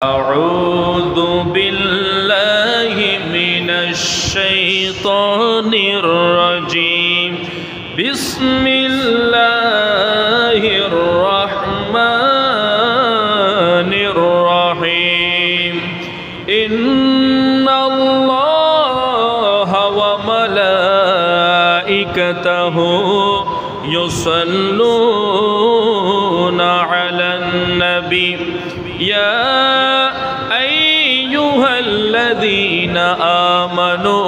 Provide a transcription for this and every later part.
أعوذ بالله من الشيطان الرجيم بسم الله الرحمن الرحيم إن الله وملائكته يصلون على النبي يا أيها الذين آمنوا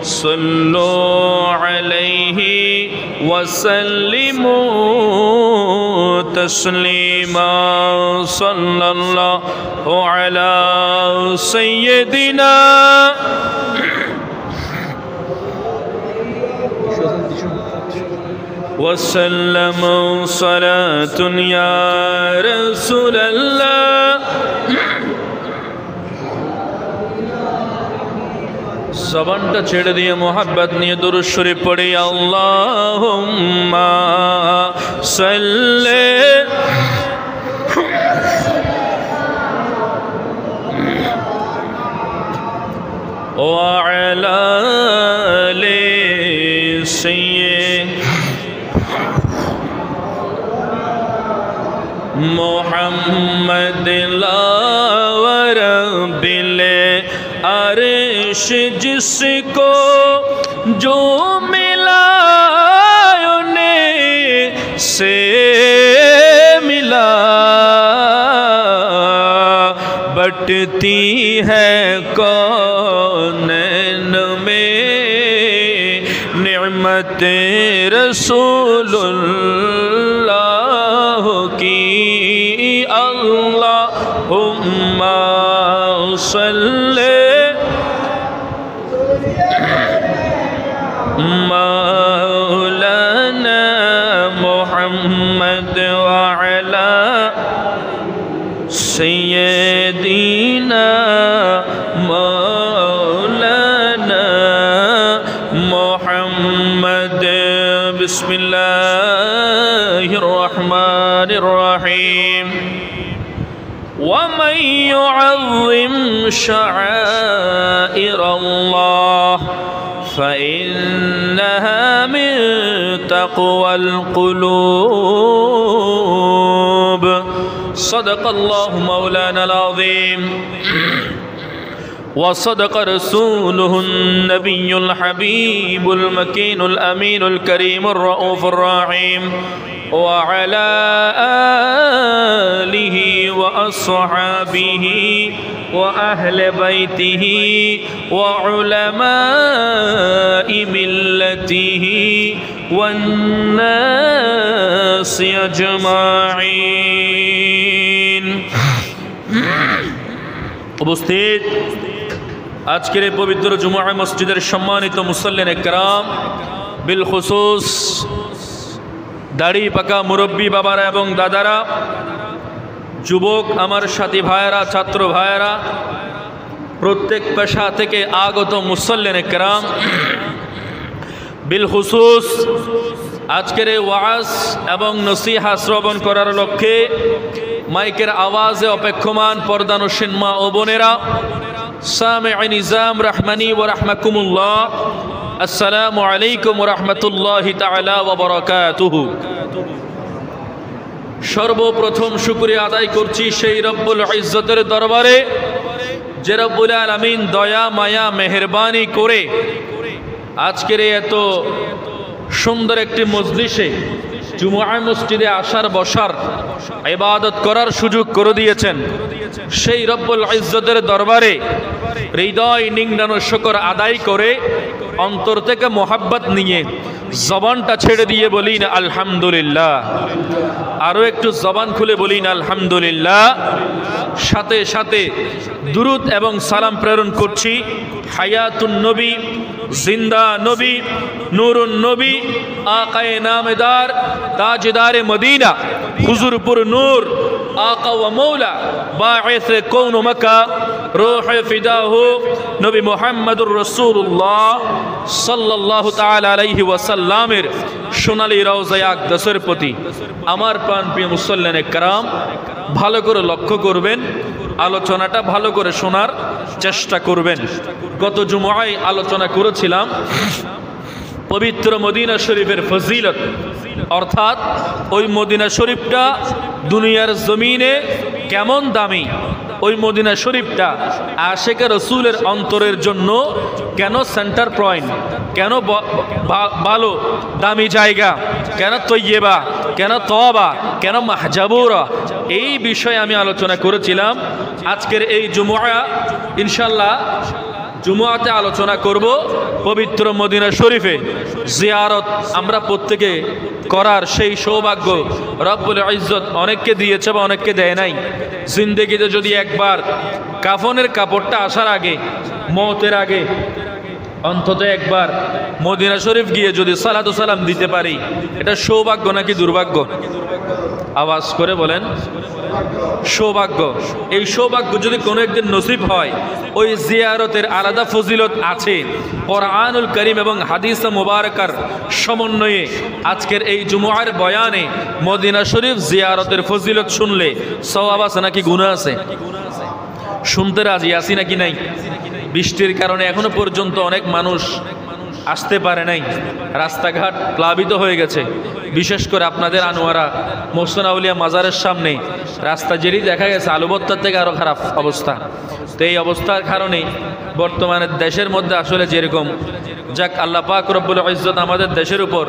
صلوا عليه وسلموا تسليما صلى الله على سيدنا وسلم صلاة يا رسول الله ज़बानটা ছেড়ে দিয়ে मोहब्बत নিয়ে दुरूद शरीफ पढ़े अल्लाहुम्मा सल्ले व अला आलि मोहम्मद लावर बिले अर्श जिसको जो मिला उन्हें से मिला बटती है कौनैन में निअमत रसूलुल्लाह की अल्लाहुम्मा सल्ले मौलाना मुहम्मद व अला सय्यदीना मौलाना मुहम्मद बिस्मिल्लाहिर रहमानिर रहीम ومن يعظم شعائر الله فإنها من تقوى القلوب صدق الله مولانا العظيم وصدق رسوله النبي الحبيب المكين الأمين الكريم الرؤوف الرحيم وعلى آله وأصحابه وأهل بيته وعلماء ملته والناس أجمعين উপস্থিত আজকের এই পবিত্র জুমআ মসজিদের সম্মানিত মুসল্লিন একরাম বিল খুসুস দাড়ি পাকা মুরব্বী বাবারা এবং দাদারা, যুবক আমার সাথী ভাইয়েরা, ছাত্র ভাইয়েরা, প্রত্যেক পেশা থেকে আগত মুসল্লিন একরাম, বিল খুসুস আজকের এই ওয়াজ এবং নসিহা শ্রবণ করার লক্ষ্যে মাইকের আওয়াজে অপেক্ষমান পর্দানসীন মা ও বোনেরা, সামিঈ নিজাম রাহমানি ওয়া রাহমাকুমুল্লাহ, আসসালামু আলাইকুম ওয়া রাহমাতুল্লাহি তাআলা ওয়া বারাকাতুহু। সর্বপ্রথম শুকরিয়া আদায় করছি সেই রব্বুল ইজ্জতের দরবারে যে রব্বুল আলামিন দয়া মায়া মেহেরবানি করে আজকের এত সুন্দর একটি মজলিসে জুমআ মসজিদে আসার বসার ইবাদত করার সুযোগ করে দিয়েছেন। সেই রব্বুল ইজ্জতের দরবারে হৃদয় নিংড়ানো শুকর আদায় করে অন্তর থেকে মোহাব্বত নিয়ে জবানটা ছেড়ে দিয়ে বলি না আলহামদুলিল্লাহ। আরো একটু জবান খুলে বলি না আলহামদুলিল্লাহ। সাথে সাথে দুরুদ এবং সালাম প্রেরণ করছি হায়াতুন নবী, জিন্দা নবী, নূরুন নবী, আকায়ে নামদার, তাজদারে মদিনা, হুজুরপুর নূর, आका व मौला बाइस कौन मक्का রূহে ফিদাহু নবী মুহাম্মদুর রাসূলুল্লাহ সাল্লাল্লাহু তাআলা আলাইহি ওয়াসাল্লামের সোনালী রওজায়ে আকদাসের প্রতি আমার প্রিয় মুসল্লিনে کرام ভালো করে লক্ষ্য করবেন, আলোচনাটা ভালো করে শোনার চেষ্টা করবেন। গত জুমআয় আলোচনা করেছিলাম পবিত্র মদিনা শরীফের ফজিলত, অর্থাৎ ওই মদিনা শরীফটা দুনিয়ার জমিনে কেমন দামি, ওই মদিনা শরীফটা আশিকে রাসূলের অন্তরের জন্য কেন সেন্টার পয়েন্ট, কেন ভালো দামি জায়গা, কেন তৈয়বা, কেন তওবা, কেন মাহজাবুরা, এই বিষয়ে আমি আলোচনা করেছিলাম। আজকের এই জুমআ ইনশাআল্লাহ জুমআতে আলোচনা করব পবিত্র মদিনা শরীফে জিয়ারত আমরা প্রত্যেকে করার সেই সৌভাগ্য রব্বুল ইজ্জত অনেককে দিয়েছে বা অনেককে দেয় নাই। জিন্দেগিতে যদি একবার কাফনের কাপড়টা আসার আগে, মওতের আগে অন্তত একবার মদিনা শরীফ গিয়ে যদি সালাতু সালাম দিতে পারি, এটা সৌভাগ্য নাকি দুর্ভাগ্য? আওয়াজ করে বলেন। সৌভাগ্য। এই সৌভাগ্য যদি কোনো একদিন নসিব হয়, ওই জিয়ারতের আলাদা ফজিলত আছে। কোরআনুল কারীম এবং হাদিস মুবারাকার সমন্বয়ে আজকের এই জুমআর বয়ানে মদিনা শরীফ জিয়ারতের ফজিলত শুনলে সওয়াব আছে নাকি গুনাহ আছে? শুনতে রাজি আছি নাকি নাই? বৃষ্টির কারণে এখনো পর্যন্ত অনেক মানুষ আসতে পারে নাই, রাস্তাঘাট প্লাবিত হয়ে গেছে। বিশেষ করে আপনাদের আনোয়ারা মোহসেন আউলিয়া মাজারের সামনে রাস্তা যেটি দেখা গেছে আলুবত্তার থেকে আরও খারাপ অবস্থা। তো এই অবস্থার কারণে বর্তমানে দেশের মধ্যে আসলে যেরকম, যাক আল্লাহ পাক রব্বুল ইজ্জত আমাদের দেশের উপর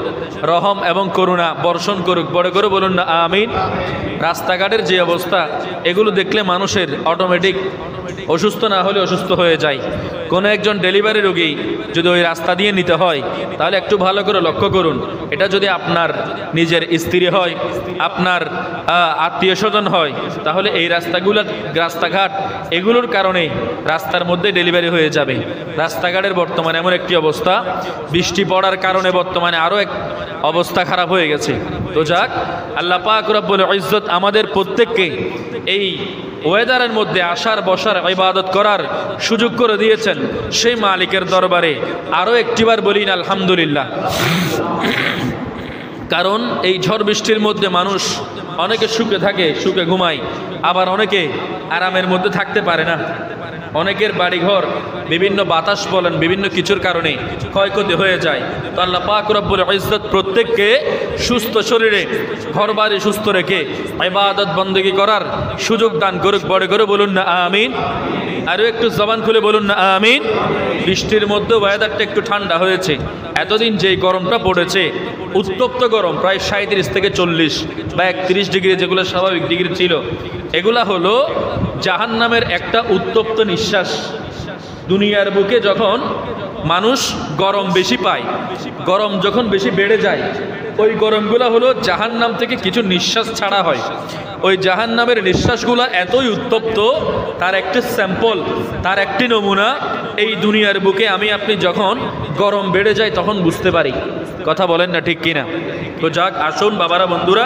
রহম এবং করুণা বর্ষণ করুক, বড় করে বলুন না আমিন। রাস্তাঘাটের যে অবস্থা, এগুলো দেখলে মানুষের অটোমেটিক অসুস্থ না হলে অসুস্থ হয়ে যায়। কোনো একজন ডেলিভারি রোগী যদি ওই রাস্তা দিয়ে নিতে হয়, তাহলে একটু ভালো করে লক্ষ্য করুন। এটা যদি আপনার নিজের স্ত্রী হয়, আপনার আত্মীয় স্বজন হয়, তাহলে এই রাস্তাঘাট এগুলোর কারণে রাস্তার মধ্যে ডেলিভারি হয়ে যাবে। রাস্তাঘাটের বর্তমানে এমন একটি অবস্থা, বৃষ্টি পড়ার কারণে বর্তমানে আরও এক অবস্থা খারাপ হয়ে গেছে। তো যাক, আল্লাহ পাক রব্বুল ইজ্জত আমাদের প্রত্যেককে এই ওয়েদারের মধ্যে আসার বসার ইবাদত করার সুযোগ করে দিয়েছেন। সেই মালিকের দরবারে আরও একটিবার বলি না আলহামদুলিল্লাহ। কারণ এই ঝড় বৃষ্টির মধ্যে মানুষ অনেকে সুখে থাকে, সুখে ঘুমায়, আবার অনেকে আরামের মধ্যে থাকতে পারে না। অনেকের বাড়িঘর বিভিন্ন বাতাস বলেন, বিভিন্ন কিছুর কারণে ক্ষয়ক্ষতি হয়ে যায়। তো আল্লাহ পাক রব্বুল ইজ্জত প্রত্যেককে সুস্থ শরীরে ঘরবাড়ি সুস্থ রেখে ইবাদত বন্দেগী করার সুযোগ দান করুক, বড় করে বলুন না আমিন। আরও একটু জবান খুলে বলুন না আমিন। বৃষ্টির মধ্যে ওয়েদারটা একটু ঠান্ডা হয়েছে। এতদিন যেই গরমটা পড়েছে, উত্তপ্ত গরম, প্রায় 37 থেকে 40 বা 31 ডিগ্রি, যেগুলো স্বাভাবিক ডিগ্রি ছিল, এগুলা হলো জাহান্নামের একটা উত্তপ্ত নিঃশ্বাস। দুনিয়ার বুকে যখন মানুষ গরম বেশি পায়, গরম যখন বেশি বেড়ে যায়, ওই গরমগুলা হলো জাহান্নাম থেকে কিছু নিঃশ্বাস ছাড়া হয়। ওই জাহান্নামের নিঃশ্বাসগুলো এতই উত্তপ্ত, তার একটি স্যাম্পল, তার একটি নমুনা এই দুনিয়ার বুকে আমি আপনি যখন গরম বেড়ে যায় তখন বুঝতে পারি। কথা বলেন না ঠিক কিনা? তো যাক, আসুন বাবারা, বন্ধুরা,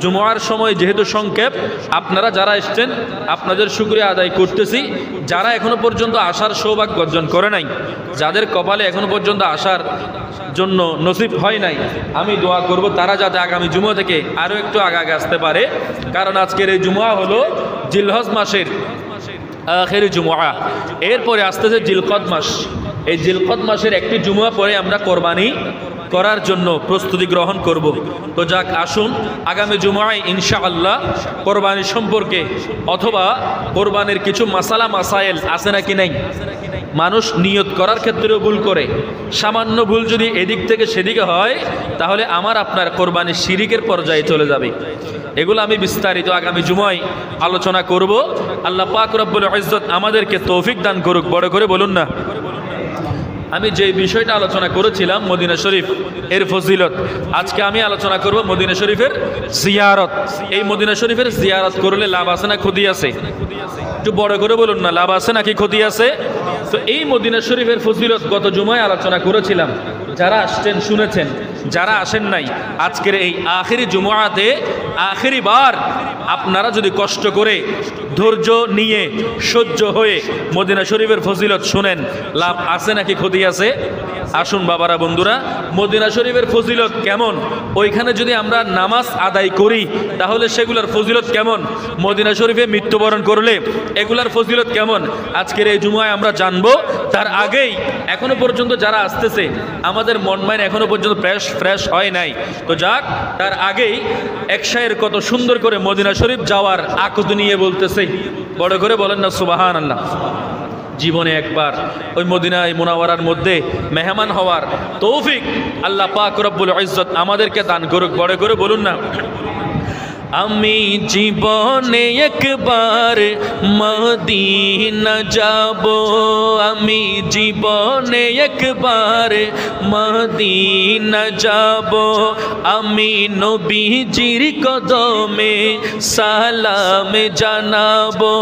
জুমআর সময় যেহেতু সংক্ষেপ, আপনারা যারা এসছেন আপনাদের শুকরিয়া আদায় করতেছি। যারা এখনো পর্যন্ত আসার সৌভাগ্য অর্জন করে নাই, যাদের কপালে এখনো পর্যন্ত আসার জন্য নসিব হয় নাই, আমি দোয়া করব তারা যাতে আগামী জুমা থেকে আরও একটু আগে আসতে পারে। কারণ আজকের এই জুমা হলো জিলহজ মাসের আখির জুমআ। এরপরে আসতেছে জিলকদ মাস। এই জিলকদ মাসের একটি জুমা পরে আমরা কোরবানি করার জন্য প্রস্তুতি গ্রহণ করব। তো যাক, আসুন আগামী জুমআয় ইনশাআল্লাহ কোরবানি সম্পর্কে অথবা কোরবানির কিছু মাসালা মাসাইল আছে নাকি নাই, মানুষ নিয়ত করার ক্ষেত্রেও ভুল করে, সামান্য ভুল যদি এদিক থেকে সেদিকে হয়, তাহলে আমার আপনার কোরবানি শিরিকের পর্যায়ে চলে যাবে। এগুলো আমি বিস্তারিত আগামী জুমায় আলোচনা করব। আল্লাহ পাক রব্বুল ইজ্জত আমাদেরকে তৌফিক দান করুক, বড় করে বলুন না। আমি যে বিষয়টা আলোচনা করেছিলাম মদিনা শরীফ এর ফজিলত, আজকে আমি আলোচনা করব মদিনা শরীফের জিয়ারত। এই মদিনা শরীফের জিয়ারত করলে লাভ আছে না ক্ষতি আছে? একটু বড় করে বলুন না, লাভ আছে নাকি ক্ষতি আছে? তো এই মদিনা শরীফের ফজিলত গত জুমায় আলোচনা করেছিলাম। যারা আসছেন শুনেছেন, যারা আসেন নাই আজকের এই আখেরি জুমআতে আখেরি বার আপনারা যদি কষ্ট করে ধৈর্য নিয়ে সহ্য হয়ে মদিনা শরীফের ফজিলত শুনেন, লাভ আছে নাকি ক্ষতি আছে? আসুন বাবারা বন্ধুরা, মদিনা শরীফের ফজিলত কেমন, ওইখানে যদি আমরা নামাজ আদায় করি তাহলে সেগুলোর ফজিলত কেমন, মদিনা শরীফে মৃত্যুবরণ করলে এগুলার ফজিলত কেমন, আজকের এই জুমায় আমরা জানবো। তার আগেই এখনো পর্যন্ত যারা আসতেছে আমাদের মন মাইন এখনো পর্যন্ত ফ্রেশ হয় নাই, তো যাক, তার আগেই এক শায়ের কত সুন্দর করে মদিনা শরীফ যাওয়ার আকুত নিয়ে বলতেছে, বড় করে বলেন না সুবহানাল্লাহ। জীবনে একবার ওই মদিনায় মুনাওয়ারার মধ্যে মেহমান হওয়ার তৌফিক আল্লাহ পাক রব্বুল ইজ্জত আমাদেরকে দান করুক, বড় করে বলুন না। আমি জীবনে একবার মদিনা যাব, আমি জীবনে একবার মদিনা যাব, আমি নবীজির কদমে সালাম জানাবো,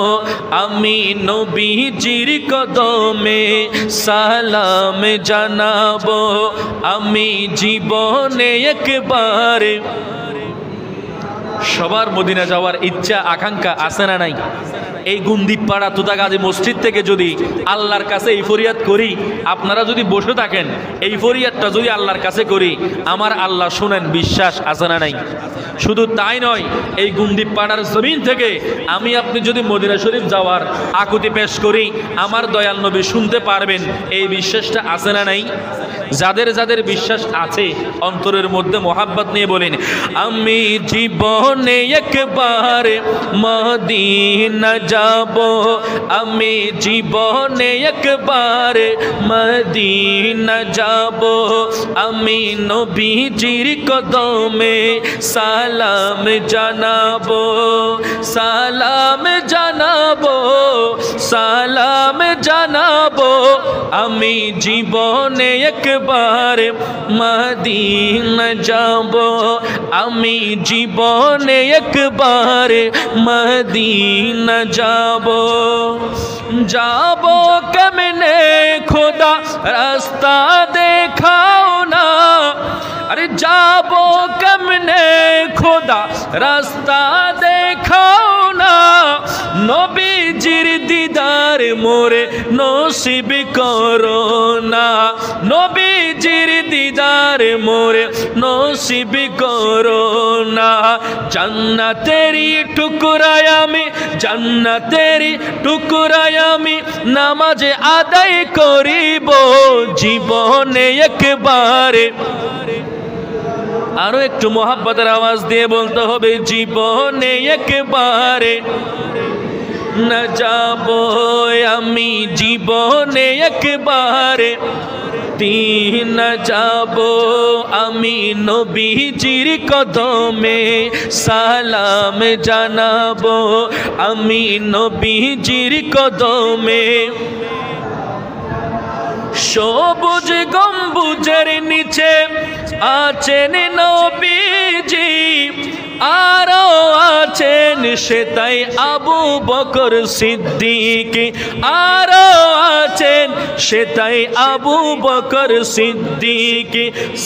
আমি নবীজির কদমে সালাম জানাবো, আমি জীবনে একবার। সবার মদিনা যাওয়ার ইচ্ছা আকাঙ্ক্ষা আছে না নাই? এই গুন্দিপাড়া তুতাগাজী মসজিদ থেকে যদি আল্লাহর কাছে এই ফরিয়াদ করি, আপনারা যদি বসে থাকেন, এই ফরিয়াদটা যদি আল্লাহর কাছে করি, আমার আল্লাহ শুনেন, বিশ্বাস আছে না নাই? শুধু তাই নয়, এই গুন্দিপাড়ার জমিন থেকে আমি আপনি যদি মদিনা শরীফ যাওয়ার আকুতি পেশ করি, আমার দয়াল নবী শুনতে পারবেন, এই বিশ্বাসটা আছে না নাই? যাদের যাদের বিশ্বাস আছে অন্তরের মধ্যে মোহাব্বত নিয়ে বলেন, আমি জীবনে একবার মদিনা যাব, আমি জীবনে একবার মদিনা যাব, আমি নবীজির কদমে সালাম জানাবো, সালাম জানাবো, সালাম জানাবো, আমি জীবনে একবার মদিনা যাব, আমি জীবনে একবার মদিনা যাব। যাব কেমনে খোদা রাস্তা দেখাও না, আরে যাব কেমনে খোদা রাস্তা দেখাও না, নবীজির দিদার মোরে নসিব করো না, নবীজির দিদার মোরে নসিব করো না, জান্নাতেরি টুকরায় আমি, জান্নাতেরি টুকরায় আমি নামাজে আদায় করিব জীবনে একবারে। আরো একটু মোহাব্বতের আওয়াজ দিয়ে বলতে হবে, জীবনে একবারে না যাব আমি, জীবনে একবারে দিন যাব, আমি নবীজির কদমে সালাম জানাবো, আমি নবীজির কদমে। সবুজ গম্বুজের নিচে আছেন নবীজি, আরো আছেন সেতাই আবু বকর সিদ্দিক, আরো আছেন সেতাই আবু বকর সিদ্দিক।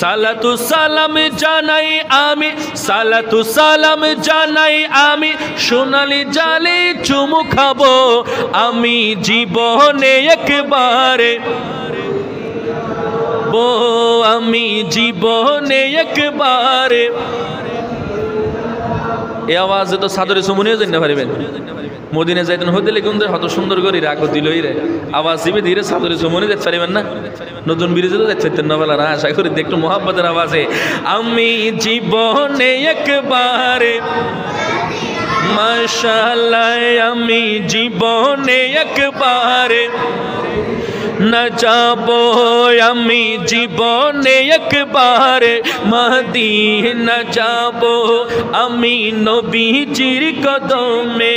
সালাতু সালাম জানাই আমি, সালাতু সালাম জানাই আমি, সোনালি জালে চুমু খাবো আমি জীবনে একবারে, আমি জীবনে একবারে। এই আওয়াজে তো সাদরে সুমনিও জানতে পারবেন, মদিনা যাইতেন হতে লিখুন হত সুন্দর করে রাগ দিলই রে আওয়াজ দিবে ধীরে সাদরে সুমনি দেখতে পারবেন না, নতুন ব্রিজে তো দেখতে পারতেন না বেলা না, আশা করি একটু মোহাব্বতের আওয়াজে আমি জীবনে একবারে, মাশাআল্লাহ আমি জীবনে একবারে না যাব, আমি জীবনে একবারে মদিনা যাব, আমি নবীজির কদমে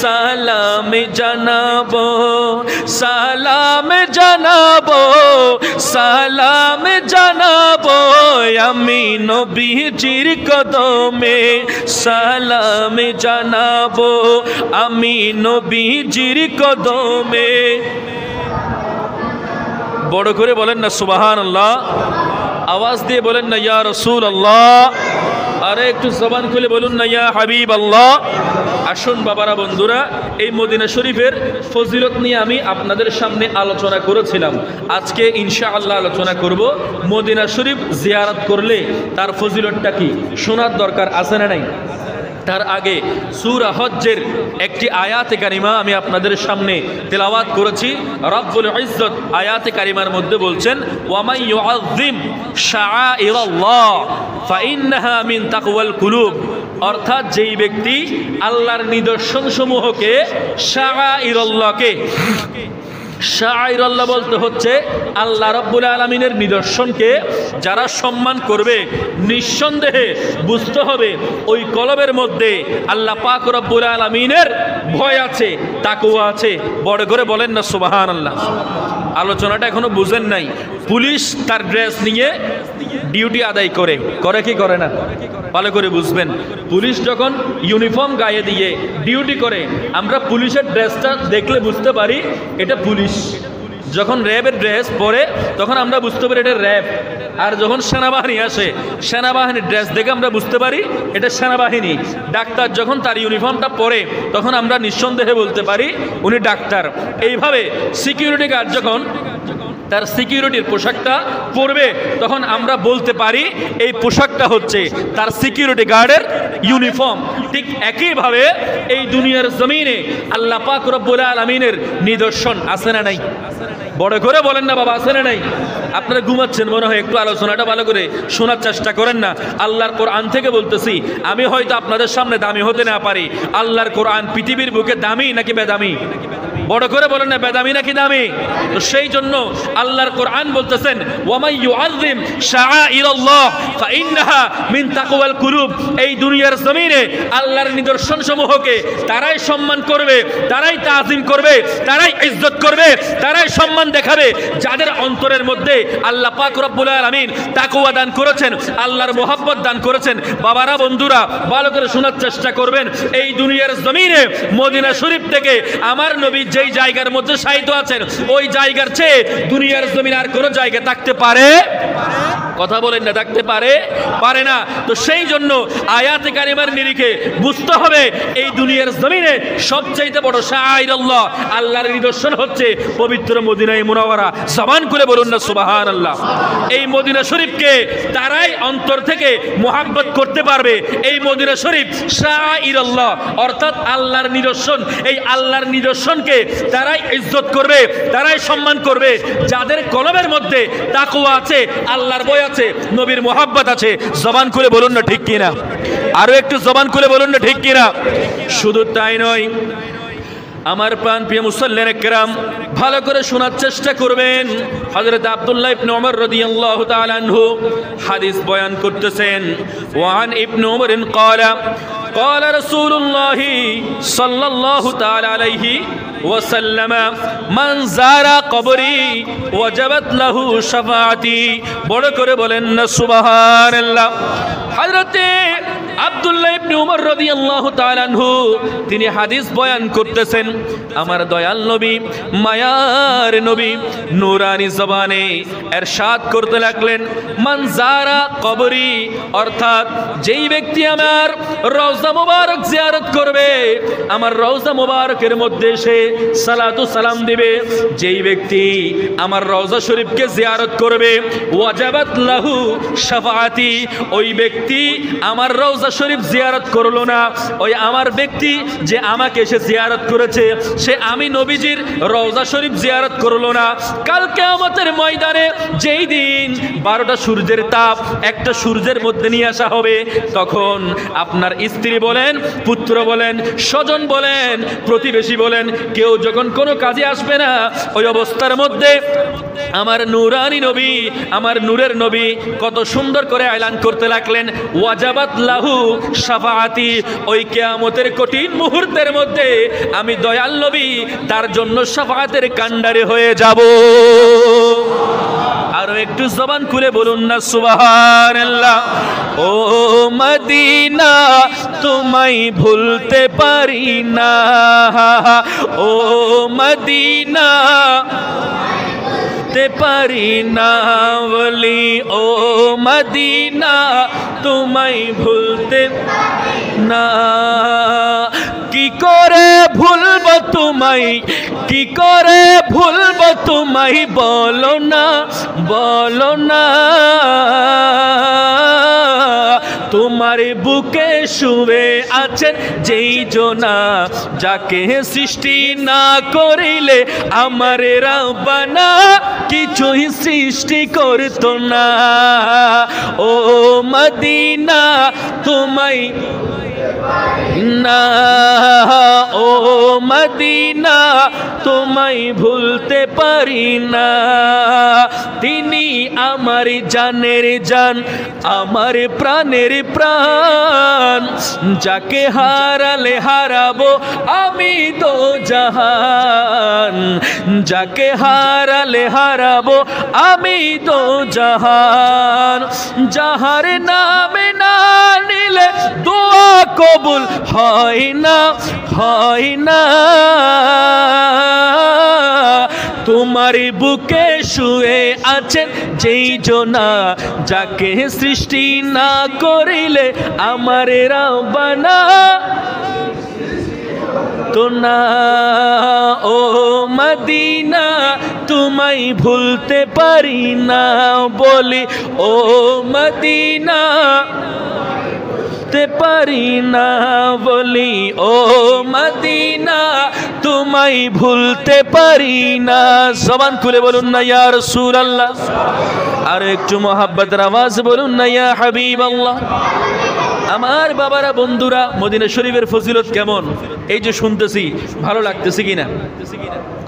সালাম জানাবো, সালাম জানাবো, সালাম জানাবো, আমি নবীজির কদমে সালাম জানাবো, আমি নবীজির কদমে। বড় করে বলেন না সুবহানাল্লাহ। আওয়াজ দিয়ে বলেন না ইয়া রাসূলুল্লাহ, আরে একটু জবান খুলে বলুন না ইয়া হাবিবাল্লাহ। আসুন বাবারা, বন্ধুরা, এই মদিনা শরীফের ফজিলত নিয়ে আমি আপনাদের সামনে আলোচনা করেছিলাম। আজকে ইনশাআল্লাহ আলোচনা করব মদিনা শরীফ জিয়ারত করলে তার ফজিলতটা কি, শোনার দরকার আছে না নাই? তার আগে সূরা হজ্জের একটি আয়াতে কারিমা আমি আপনাদের সামনে তেলাওয়াত করেছি। রব্বুল ইজ্জত আয়াতে কারিমার মধ্যে বলছেন, ওয়া মান ইউআযযিম শাআইরাল্লাহ ফাইন্নাহা মিন তাকওয়াল কুলুব, অর্থাৎ যেই ব্যক্তি আল্লাহর নিদর্শন সমূহকে, শাআইরাল্লাহকে, শাআইরাল্লাহ বলতে হচ্ছে আল্লাহ রাব্বুল আলামিনের নিদর্শনকে যারা সম্মান করবে, নিঃসন্দেহে বুঝতে হবে ওই কলবের মধ্যে আল্লাহ পাক রব্বুল আলামিনের ভয় আছে, তাকওয়া আছে। বড় করে বলেন না সুবহানাল্লাহ। আলোচনাটা এখনো বুঝেন নাই। পুলিশ তার ড্রেস নিয়ে ডিউটি আদায় করে, করে কি করে না? ভালো করে বুঝবেন। পুলিশ যখন ইউনিফর্ম গায়ে দিয়ে ডিউটি করে, আমরা পুলিশের ড্রেসটা দেখলে বুঝতে পারি এটা পুলিশ। যখন র্যাবের ড্রেস পরে তখন আমরা বুঝতে পারি এটা র্যাব। আর যখন সেনাবাহিনী আসে, সেনাবাহিনীর ড্রেস দেখে আমরা বুঝতে পারি এটা সেনাবাহিনী। ডাক্তার যখন তার ইউনিফর্মটা পরে তখন আমরা নিঃসন্দেহে বলতে পারি উনি ডাক্তার। এইভাবে সিকিউরিটি গার্ড যখন তার সিকিউরিটির পোশাকটা পরবে তখন আমরা বলতে পারি এই পোশাকটা হচ্ছে তার সিকিউরিটি গার্ডের ইউনিফর্ম। ঠিক একইভাবে এই দুনিয়ার জমিনে আল্লাহ পাক রব্বুল আলামিনের নিদর্শন আছে না নাই? বড় করে বলেন না বাবা, আছে না নাই? আপনারা ঘুমাচ্ছেন মনে হয়, একটু আলোচনাটা ভালো করে শোনার চেষ্টা করেন না। আল্লাহর কোরআন থেকে বলতেছি, আমি হয়তো আপনাদের সামনে দামি হতে না পারি, আল্লাহর কোরআন পৃথিবীর বুকে দামি নাকি বেদামি? বড় করে বলেন না, বেদামি নাকি দামি? তো সেই জন্য আল্লাহর কোরআন বলতেছেন, ওয়া মান ইউআযযিম শাআইরাল্লাহ ফাইন্নাহা মিন তাকওয়াল কুলুব, এই দুনিয়ার জমিনে আল্লাহর নিদর্শন সমূহকে তারাই সম্মান করবে, তারাই তাজিম করবে, তারাই ইজ্জত করবে, তারাই সম্মান দেখাবে যাদের অন্তরের মধ্যে আল্লাহ পাক রব্বুল আলামিন তাকওয়া দান করেছেন, আল্লাহর মোহাব্বত দান করেছেন। বাবারা, বন্ধুরা, ভালো করে শোনার চেষ্টা করবেন। এই দুনিয়ার জমিনে মদিনা শরীফ থেকে আমার নবী যেই জায়গার মধ্যে শায়িত আছেন, ওই জায়গার চেয়ে দুনিয়ার জমিনে আর কোনো জায়গা থাকতে পারে? কথা বলেন না, থাকতে পারে? পারে না। তো সেই জন্য আয়াতে কারিমার নিরিখে বুঝতে হবে এই দুনিয়ার জমিনে সবচাইতে বড় শাআইরাল্লাহ, আল্লাহর নিদর্শন হচ্ছে পবিত্র মদিনায়ে মুনাওয়ারা। জবান করে বলুন না সুবহানাল্লাহ। এই মদিনা শরীফকে তারাই অন্তর থেকে মুহাব্বত করতে পারবে। এই মদিনা শরীফ শাআইরাল্লাহ, অর্থাৎ আল্লাহর নিদর্শন। এই আল্লাহর নিদর্শনকে তারাই ইজ্জত করবে, তারাই সম্মান করবে যাদের কলবের মধ্যে তাকওয়া আছে, আল্লাহর ভয় আছে, নবীর মোহাব্বত আছে। জবান খুলে বলুন না ঠিক কিনা? আরো একটু জবান খুলে বলুন না ঠিক কিনা? শুধু তাই নয়, আমার প্রাণ প্রিয় মুসল্লিয়ানে কেরাম, ভালো করে শোনার চেষ্টা করবেন। হযরত আব্দুল্লাহ ইবনে ওমর রাদিয়াল্লাহু তাআলা আনহু হাদিস বয়ান করতেছেন, ওয়ান ইবনে ওমর ক্বালা قال رسول الله صلى الله تعالى عليه وسلم من زار قبري وجبت له شفاعتي। বড় করে বলেন না সুবহানাল্লাহ। হযরত আব্দুল্লাহ ইবনে ওমর রাদিয়াল্লাহু তাআলা আনহু তিনি হাদিস বয়ান করতেছেন, আমার দয়াল নবী, মায়ার নবী নূরানি জবানে ইরশাদ করতে লাগলেন, মান যারা কবরি, অর্থাৎ যেই ব্যক্তি আমার রওজা মুবারক জিয়ারত করবে, আমার রওজা মুবারকের মধ্যে এসে সালাতু সালাম দিবে, যেই ব্যক্তি আমার রওজা শরীফকে জিয়ারত করবে, ওয়াজাবাত লাহু শাফাআতি, ওই ব্যক্তি আমার রওজা শরীফ জিয়ারত করলো না, ওই আমার ব্যক্তি যে আমাকে এসে জিয়ারত করেছে সে আমি নবীজির রওজা শরীফ জিয়ারত করলো না, কাল কিয়ামতের ময়দানে যেই দিন 12টা সূর্যের তাপ একটা সূর্যের মধ্যে নিয়ে আসা হবে, তখন আপনার স্ত্রী বলেন, পুত্র বলেন, স্বজন বলেন, প্রতিবেশী বলেন, কেউ যখন কোনো কাজে আসবে না, ওই অবস্থার মধ্যে আমার নূরানি নবী, আমার নূরের নবী কত সুন্দর করে এলান করতে লাগলেন, ওয়াজাবাত লাহু শাফাআতি, ওই কিয়ামতের কঠিন মুহূর্তের মধ্যে আমি দয়াল নবী তার জন্য শাফাআতের কান্ডারি হয়ে যাব। আরো একটু জবান খুলে বলুন না সুবহানাল্লাহ। ও মদিনা তোমায় ভুলতে পারি না, ও মদিনা ভুলতে পারি না বলি ও মদিনা তোমায় ভুলতে না কি করে ভুলবো তোমায় কি করে ভুলবো তোমায় বলো না তোমার বুকে শুয়ে আছেন যেই জনা যাকে সৃষ্টি না করিলে আমার রব্বানা কিছুই সৃষ্টি করতো না ও মদিনা তোমায় না ও মদিনা তোমায় ভুলতে পারি না তিনি আমার জানের জান আমার প্রাণের প্রাণ যাকে হারালে হারাবো আমি তো জাহান যাকে হারালে হারাবো আমি তো জাহান যাহার নামে না নিলে দোয়া কবুল হয় না তোমার বুকে শুয়ে আছেন যেই জনা যাকে সৃষ্টি না করিলে আমার রব্বানা তো না ও মদিনা তোমায় ভুলতে পারি না বলি ও মদিনা পারি না বলি ও মদিনা তোমায় ভুলতে পারি না জবান খুলে বলুন না ইয়া রাসূলুল্লাহ আর একটু মোহাব্বতের আওয়াজ বলুন না ইয়া হাবিবাল্লাহ আমার বাবারা বন্ধুরা মদিনা শরীফের ফজিলত কেমন এই যে শুনতেছি ভালো লাগতেছে কিনা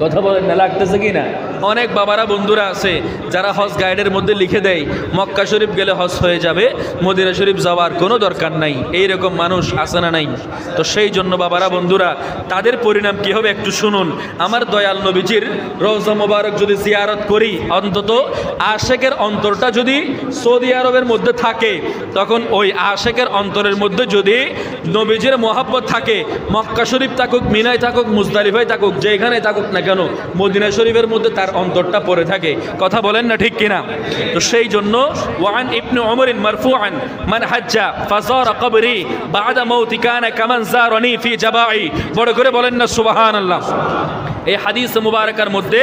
কথা বলেন না লাগতেছে কিনা অনেক বাবারা বন্ধুরা আছে যারা হজ গাইডের মধ্যে লিখে দেয় মক্কা শরীফ গেলে হজ হয়ে যাবে মদিনা শরীফ যাওয়ার কোনো দরকার নাই এইরকম মানুষ আছে না নাই তো সেই জন্য বাবারা বন্ধুরা তাদের পরিণাম কি হবে একটু শুনুন আমার দয়াল নবীজির রওজা মোবারক যদি জিয়ারত করি অন্তত আশেকের অন্তরটা যদি সৌদি আরবের মধ্যে থাকে তখন ওই আশেকের অন্তরের মধ্যে যদি নবীজির মোহাব্বত থাকে মক্কা শরীফ থাকুক মিনায় থাকুক মুজদালিফায় থাকুক যেখানে থাকুক না কেন মদিনা শরীফের মধ্যে তার অন্তরটা পড়ে থাকে কথা বলেন না ঠিক কিনা তো সেই জন্য ওয়ান ইবনে উমর মারফুআন মান হাজ্জা ফাযারা কবরি বাদা মাউতি কানা কামান যারানি ফি জাবাই বড় করে বলেন না সুবহানাল্লাহ এই হাদিস মুবারকার মধ্যে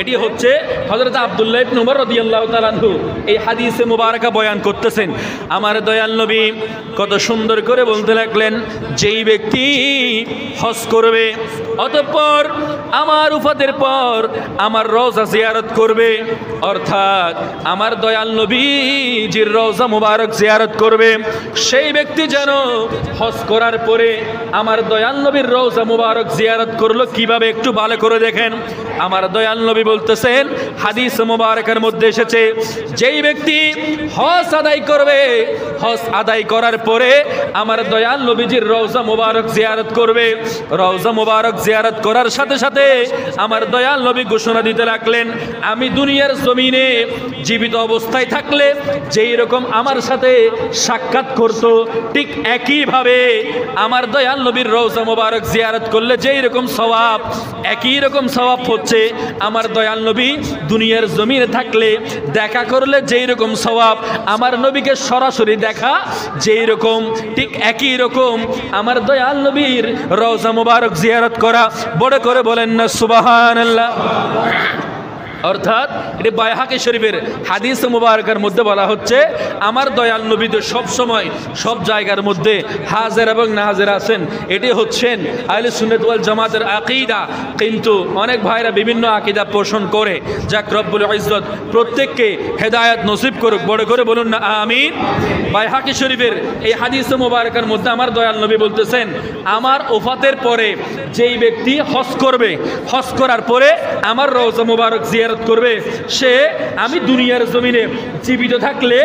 এটি হচ্ছে হযরত আব্দুল্লাহ ইবনে উমর রাদিয়াল্লাহু তাআলা আনহু এই হাদিসে মুবারকা বয়ান করতেছেন আমার দয়াল নবী কত সুন্দর করে বলতে লাগলেন যেই ব্যক্তি হজ করবে অতঃপর আমার উফাতের পর আমার রওজা জিয়ারত করবে অর্থাৎ আমার দয়াল নবীজির রওজা মুবারক জিয়ারত করবে সেই ব্যক্তি যেন হজ করার পরে আমার দয়াল নবীর রওজা মুবারক জিয়ারত করলো কিভাবে একটু ভালো করে দেখেন আমার দয়াল নবী বলতেছেন হাদিস মুবারকের মধ্যে এসেছে যেই ব্যক্তি হজ আদায় করবে হজ আদায় করার পরে আমার দয়াল নবীজির রওজা মুবারক জিয়ারত করবে রওজা মুবারক জিয়ারত করার সাথে সাথে আমার দয়াল নবী ঘোষণা দিতে লাগলেন আমি দুনিয়ার জমিনে জীবিত অবস্থায় থাকলে যেই রকম আমার সাথে সাক্ষাৎ করত ঠিক একইভাবে আমার দয়াল নবীর রওজা মুবারক জিয়ারত করলে যেই রকম সওয়াব একই রকম সওয়াব হচ্ছে আমার দয়াল নবী দুনিয়ার জমিনে থাকলে দেখা করলে যেই রকম সওয়াব আমার নবীকে সরাসরি দেখা যেই রকম ঠিক একই রকম আমার দয়াল নবীর রওজা মুবারক জিয়ারত করা বড় করে বলেন না সুবহানাল্লাহ অর্থাৎ এটি বাইহাকি শরীফের হাদিস মুবারকের মধ্যে বলা হচ্ছে আমার দয়াল নবী তো সব সময় সব জায়গার মধ্যে হাজির এবং নাজির আছেন এটি হচ্ছেন আহলে সুন্নাত ওয়াল জামাতের আকীদা কিন্তু অনেক ভাইরা বিভিন্ন আকীদা পোষণ করে যাক রব্বুল ইজ্জত প্রত্যেককে হেদায়েত নসিব করুক বড় করে বলুন না আমিন বাইহাকি শরীফের এই হাদিস মুবারকের মধ্যে আমার দয়াল নবী বলতেছেন আমার ওফাতের পরে যেই ব্যক্তি হজ করবে হজ করার পরে আমার রওজা মুবারক জিয়ারত করবে সে আমি দুনিয়ার জমিনে জীবিত থাকলে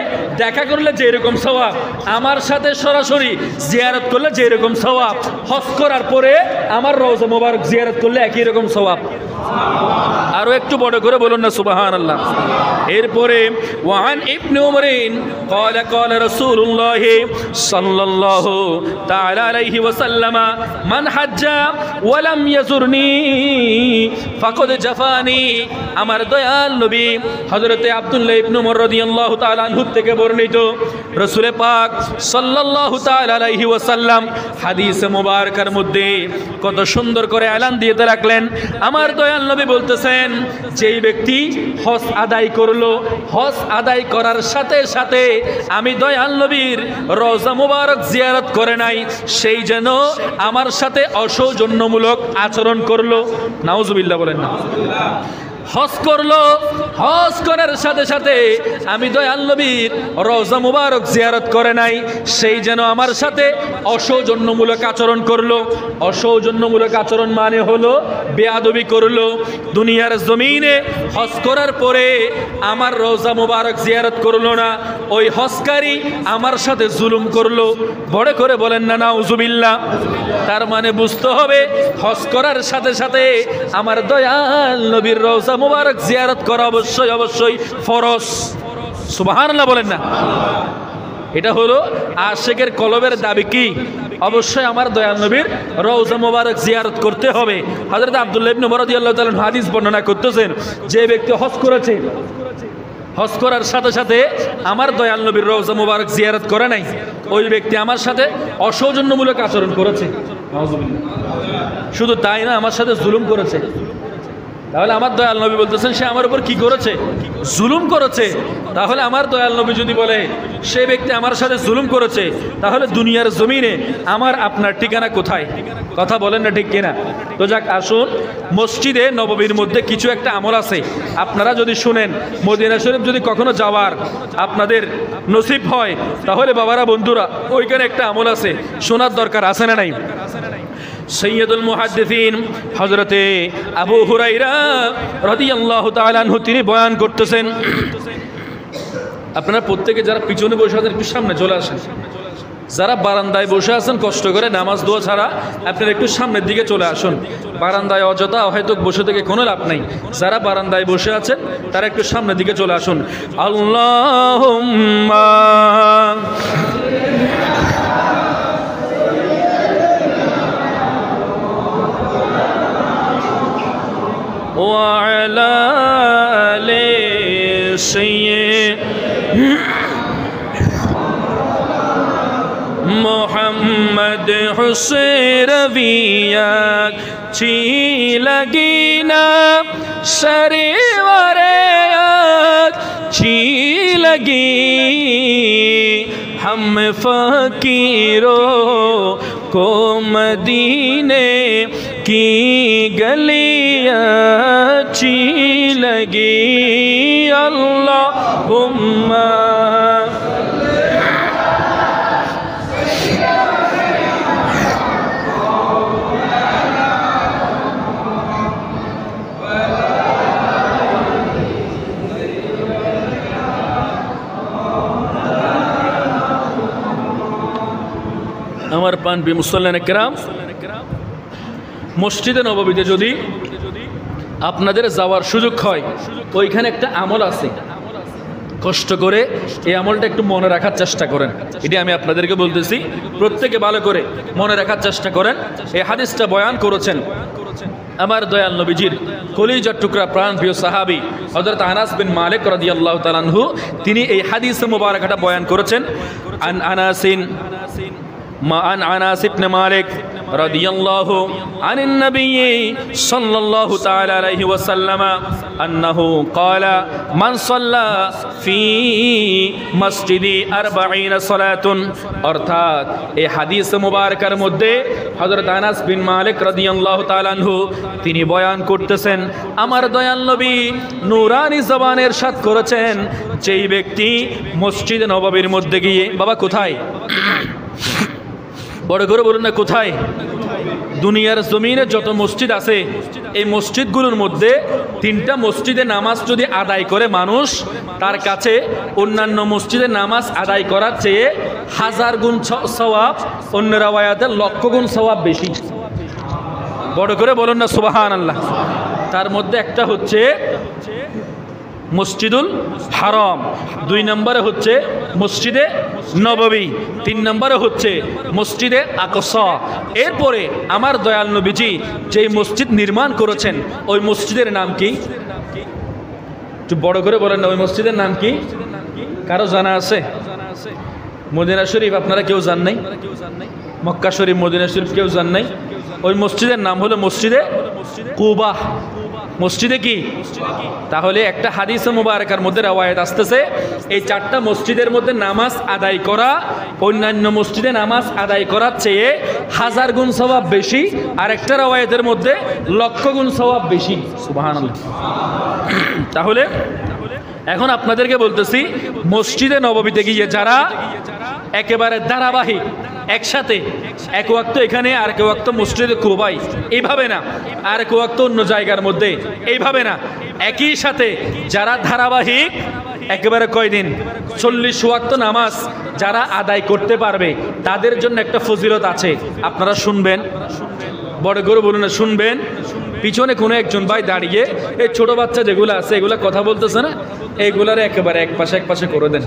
দেখা করলে যে রকম সওয়াব আমার সাথে সরাসরি জিয়ারত করলে যে রকম সওয়াব হজ করার পরে আমার রওজা মুবারক জিয়ারত করলে একই রকম সওয়াব আরো একটু বড় করে বলুন না সুবহানাল্লাহ। এরপরে ওয়ান ইবনে উমরিন قال قال رسول الله صلى الله تعالى عليه وسلم من حج ولم يزرني فقد جفاني। আমার দয়াল নবী হযরতে আব্দুল্লাহ ইবনে উমর রাদিয়াল্লাহু তাআলা আনহু থেকে বর্ণিত, রাসূল পাক সাল্লাল্লাহু তাআলা আলাইহি ওয়াসাল্লাম হাদিস মুবারকার মধ্যে কত সুন্দর করে এলান দিয়ে রাখলেন। আমার দয়াল নবী বলতেছেন, যেই ব্যক্তি হজ আদায় করলো, হজ আদায় করার সাথে সাথে আমি দয়াল নবীর রওজা মুবারক জিয়ারত করে নাই, সেই যেন আমার সাথে অসৌজন্যমূলক আচরণ করলো। নাউজুবিল্লাহ বলেন না। হজ করলো, হজ করার সাথে সাথে আমি দয়াল নবীর রওজা মুবারক জিয়ারত করে নাই, সেই যেন আমার সাথে অসৌজন্যমূলক আচরণ করলো। অসৌজন্যমূলক আচরণ মানে হলো বেয়াদবি করলো। দুনিয়ার জমিনে হজ করার পরে আমার রওজা মুবারক জিয়ারত করলো না, ওই হজকারী আমার সাথে জুলুম করলো। বড় করে বলেন না নাউজুবিল্লাহ। তার মানে বুঝতে হবে হজ করার সাথে সাথে আমার দয়াল নবীর রওজা মুবারক জিয়ারত করা অবশ্যই অবশ্যই ফরজ। সুবহানাল্লাহ বলেন না। এটা হলো আশিকের কলবের দাবি কি? অবশ্যই আমার দয়াল নবীর রওজা মুবারক জিয়ারত করতে হবে। হযরত আব্দুল্লাহ ইবনে উমর রাদিয়াল্লাহু তাআলা হাদিস বর্ণনা করতেছেন, যে ব্যক্তি হজ করেছে, হজ করার সাথে সাথে আমার দয়াল নবীর রওজা মুবারক জিয়ারত করে নাই, ওই ব্যক্তি আমার সাথে অসৌজন্যমূলক আচরণ করেছে। শুধু তাই না, আমার সাথে জুলুম করেছে। তাহলে আমার দয়াল নবী বলতেছেন সে আমার উপর কি করেছে? জুলুম করেছে। তাহলে আমার দয়াল নবী যদি বলে সে ব্যক্তি আমার সাথে জুলুম করেছে, তাহলে দুনিয়ার জমিনে আমার আপনার ঠিকানা কোথায়? কথা বলেন না ঠিক কিনা? তো যাক, আসুন, মসজিদে নববীর মধ্যে কিছু একটা আমল আছে, আপনারা যদি শুনেন, মদিনা শরীফ যদি কখনো যাওয়ার আপনাদের নসিব হয়, তাহলে বাবারা বন্ধুরা ওইখানে একটা আমল আছে, শোনার দরকার আছে না নাই? সৈয়দুল মুহাদ্দিসিন হযরতে আবু হুরায়রা রাদিয়াল্লাহু তাআলা আনহু তিনি বয়ান করতেছেন। আপনারা প্রত্যেকে যারা পিছনে বসে আছেন একটু সামনে চলে আসেন। যারা বারান্দায় বসে আছেন কষ্ট করে নামাজ দোয়া ছাড়া আপনারা একটু সামনের দিকে চলে আসুন। বারান্দায় অযথা হয়তো বসে থেকে কোনো লাভ নাই। যারা বারান্দায় বসে আছেন তারা একটু সামনের দিকে চলে আসুন। আল্লাহুম্মা وعلى آل سيدنا محمد حسين رفیق چی لگی نا شریوریات چی لگی ہم فقیروں کو مدینے کی گلیاں اچھی لگی اللہم আমার পানবি মুসল্লিয়ানে কেরাম, মসজিদে নববীতে যদি আপনাদের যাওয়ার সুযোগ হয়, ওইখানে একটা আমল আছে, কষ্ট করে এই আমলটা একটু মনে রাখার চেষ্টা করেন। এটি আমি আপনাদেরকে বলতেছি, প্রত্যেকে ভালো করে মনে রাখার চেষ্টা করেন। এই হাদিসটা বয়ান করেছেন আমার দয়াল নবীজির কলিজার টুকরা প্রাণ প্রিয় সাহাবী হযরত আনাস বিন মালিক রাদিয়াল্লাহু তাআলা আনহু, তিনি এই হাদিস মুবারাকাটা বয়ান করেছেন। আন আনাসিন عن أنس بن مالك رضي الله عن النبي صلى الله تعالى عليه وسلم أنه قال من صلى في مسجد 40 صلاة। অর্থাৎ এই হাদিস মুবারকার মধ্যে হযরত আনাস বিন মালিক রাদিয়াল্লাহু তাআলা আনহু তিনি বয়ান করতেছেন, আমার দয়াল নবী নূরানি জবানের ইরশাদ করেছেন, যেই ব্যক্তি মসজিদ নববীর মধ্যে গিয়ে, বাবা কোথায়? বড় করে বলুন না কোথায়? দুনিয়ার জমিনে যত মসজিদ আছে, এই মসজিদগুলোর মধ্যে 3টা মসজিদে নামাজ যদি আদায় করে মানুষ, তার কাছে অন্যান্য মসজিদে নামাজ আদায় করার চেয়ে 1000 গুণ সওয়াব, অন্য রাওয়ায়াতে লক্ষ গুণ সওয়াব বেশি। বড় করে বলুন না সুবহানাল্লাহ। তার মধ্যে একটা হচ্ছে মসজিদুল হারাম, 2 নম্বরে হচ্ছে মসজিদে নববী, 3 নম্বরে হচ্ছে মসজিদে আকসা। এরপরে আমার দয়াল নবীজি যেই মসজিদ নির্মাণ করেছেন ওই মসজিদের নাম কি? একটু বড় করে বলেন না, ওই মসজিদের নাম কি? কারো জানা আছে? মদিনা শরীফ আপনারা কেউ জান নাই? মক্কা শরীফ, মদিনা শরীফ কেউ জান নাই? ওই মসজিদের নাম হলো মসজিদে কুবা। মসজিদে কি? তাহলে একটা হাদিসে মুবারাকার মধ্যে রওয়ায়াত আসতেছে এই 4টা মসজিদের মধ্যে নামাজ আদায় করা অন্যান্য মসজিদে নামাজ আদায় করার চেয়ে 1000 গুণ সওয়াব বেশি, আর একটা রওয়ায়াতের মধ্যে 1,00,000 গুণ সওয়াব বেশি। সুবহানাল্লাহ। তাহলে এখন আপনাদেরকে বলতেছি, মসজিদে নববীতে গিয়ে যারা একেবারে ধারাবাহিক একসাথে এক ওয়াক্ত এখানে আর এক ওয়াক্ত মসজিদে কুবাই, এইভাবে না, আর এক ওয়াক্ত অন্য জায়গার মধ্যে, এইভাবে না, একই সাথে যারা ধারাবাহিক একেবারে কয়দিন 40 ওয়াক্ত নামাজ যারা আদায় করতে পারবে তাদের জন্য একটা ফজিলত আছে। আপনারা শুনবেন, বড় করে বলুন না, শুনবেন। পিছনে কোনো একজন ভাই দাঁড়িয়ে এই ছোট বাচ্চা যেগুলো আছে এগুলা কথা বলতেছে না, এইগুলার একেবারে এক পাশে করে দেন,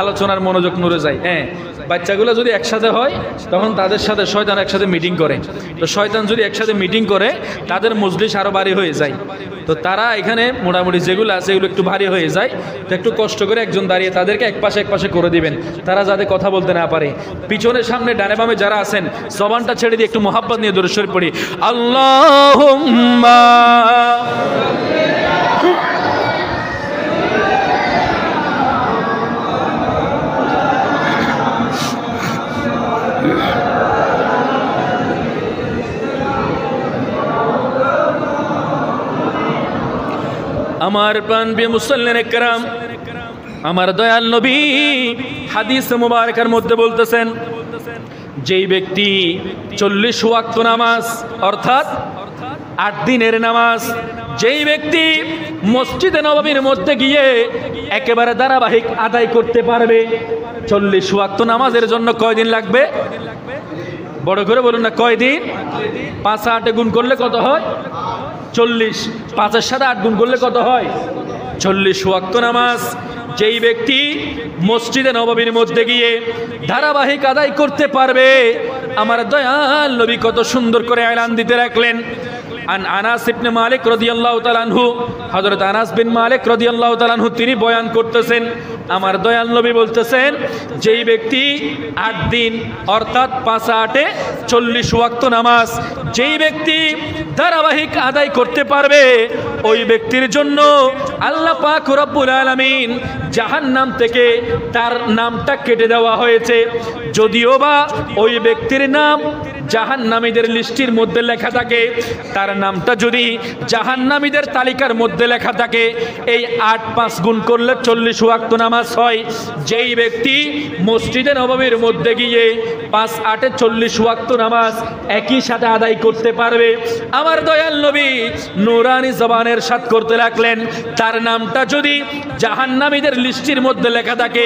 আলোচনার মনোযোগ নড়ে যায়। হ্যাঁ, বাচ্চাগুলো যদি একসাথে হয় তখন তাদের সাথে শয়তান একসাথে মিটিং করে, তো শয়তান যদি একসাথে মিটিং করে তাদের মজলিস আরও ভারী হয়ে যায়। তো তারা এখানে মোটামুটি যেগুলো আছে এগুলো একটু ভারী হয়ে যায়, তো একটু কষ্ট করে একজন দাঁড়িয়ে তাদেরকে এক পাশে করে দিবেন, তারা যাতে কথা বলতে না পারে। পিছনে সামনে ডানে বামে যারা আছেন জবানটা ছেড়ে দিয়ে একটু মোহাব্বত নিয়ে দরুদ শরীফ পড়ি। আল্লাহুম্মা আমার প্রাণপ্রিয় মুসল্লিন একরাম, আমার দয়াল নবী হাদিস মুবারকার মধ্যে বলতেছেন, যেই ব্যক্তি 40 ওয়াক্ত নামাজ অর্থাৎ 8 দিনের নামাজ যেই ব্যক্তি মসজিদে নববীর মধ্যে গিয়ে একেবারে ধারাবাহিক আদায় করতে পারবে, 40 ওয়াক্ত নামাজের জন্য কয়দিন লাগবে? বড় করে বলুন না, কয়দিন? 5 8 গুণ করলে কত হয়? 40। 5-এর সাথে 8 গুণ করলে কত হয়? 40 ওয়াক্ত নামাজ যেই ব্যক্তি মসজিদে নববীর মধ্যে গিয়ে ধারাবাহিক আদায় করতে পারবে, আমার দয়াল নবী কত সুন্দর করে এলান দিতে রাখলেন। আনাস ইবনে মালিক রাদিয়াল্লাহু তাআলা আনহু, হযরত আনাস বিন মালিক রাদিয়াল্লাহু তাআলা আনহু তিনি বয়ান করতেছেন, আমার দয়াল নবী বলতেছেন, যেই ব্যক্তি 8 দিন অর্থাৎ 5 8 40 ওয়াক্ত নামাজ যেই ব্যক্তি ধারাবাহিক আদায় করতে পারবে ওই ব্যক্তির জন্য আল্লাহ পাক রব্বুল আলামিন জাহান্নাম থেকে তার নামটা কেটে দেওয়া হয়েছে। যদিও বা ওই ব্যক্তির নাম জাহান্নামীদের লিস্টির মধ্যে লেখা থাকে, তার নামটা যদি জাহান্নামীদের তালিকার মধ্যে লেখা থাকে, এই 8 5 গুণ করলে 40 ওয়াক্ত নামাজ হয়। যেই ব্যক্তি মসজিদে নববীর মধ্যে গিয়ে 5 8 40 ওয়াক্ত নামাজ একই সাথে আদায় করতে পারবে, আমার দয়াল নবী নূরানি জবানের সাথ করতে লাগলেন, তার নামটা যদি জাহান্নামীদের লিস্টির মধ্যে লেখা থাকে,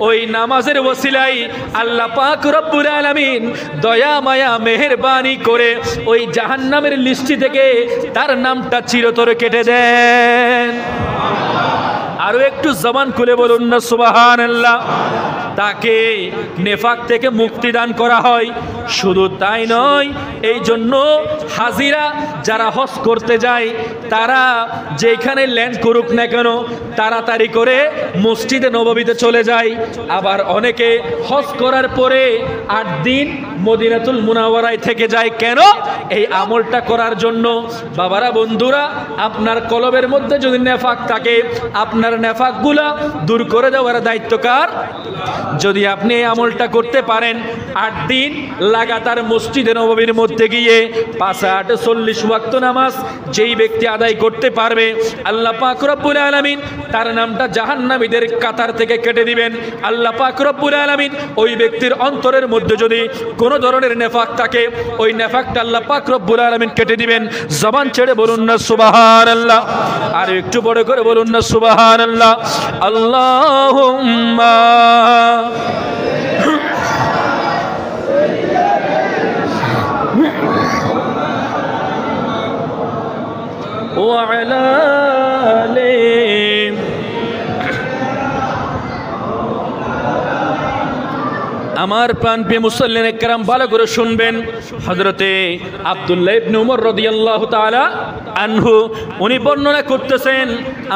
ওই নামাজের ওসিলায় আল্লাহ পাক রব্বুল আলামিন দয়া মায়া মেহেরবানি করে ওই জাহান্নামের লিস্টি থেকে তার নামটা চিরতরে কেটে দেন। আরো একটু জবান খুলে বলুন না সুবহানাল্লাহ। তাকে নেফাক থেকে মুক্তি দান করা হয়। শুধু তাই নয়, এই জন্য হাজিরা যারা হজ করতে যায় তারা যেখানে ল্যান্ড করুক না কেন তাড়াতাড়ি করে মসজিদে নববীতে চলে যায়। আবার অনেকে হজ করার পরে 8 দিন মদিনাতুল মুনাওয়ারায় থেকে যায়। কেন? এই আমলটা করার জন্য। বাবারা, বন্ধুরা, আপনার কলবের মধ্যে যদি নেফাক থাকে, আপনার নেফাকগুলা দূর করে দেওয়ার দায়িত্ব কার? যদি আপনি এই আমলটা করতে পারেন, 8 দিন লাগাতার মসজিদে নববীর মধ্যে গিয়ে 5 8 40 ওয়াক্ত নামাজ যেই ব্যক্তি আদায় করতে পারবে, আল্লাহ পাক রব্বুল আলামিন তার নামটা জাহান্নামীদের কাতার থেকে কেটে দিবেন। আল্লাহ পাক রব্বুল আলামিন ওই ব্যক্তির অন্তরের মধ্যে যদি কোনো ধরনের নেফাক থাকে, ওই নেফাকটা আল্লাহ পাক রব্বুল আলামিন কেটে দিবেন। জবান ছেড়ে বলুন না সুবহানাল্লাহ। আর একটু বড় করে বলুন না সুবহানাল্লাহ। আল্লাহুম্মা وعلى آله আমার প্রাণপ্রিয় মুসল্লিন একরাম ভালো করে শুনবেন। হযরতে আব্দুল্লাহ ইবনে উমর রাদিয়াল্লাহু তাআলা আনহু উনি বর্ণনা করতেছেন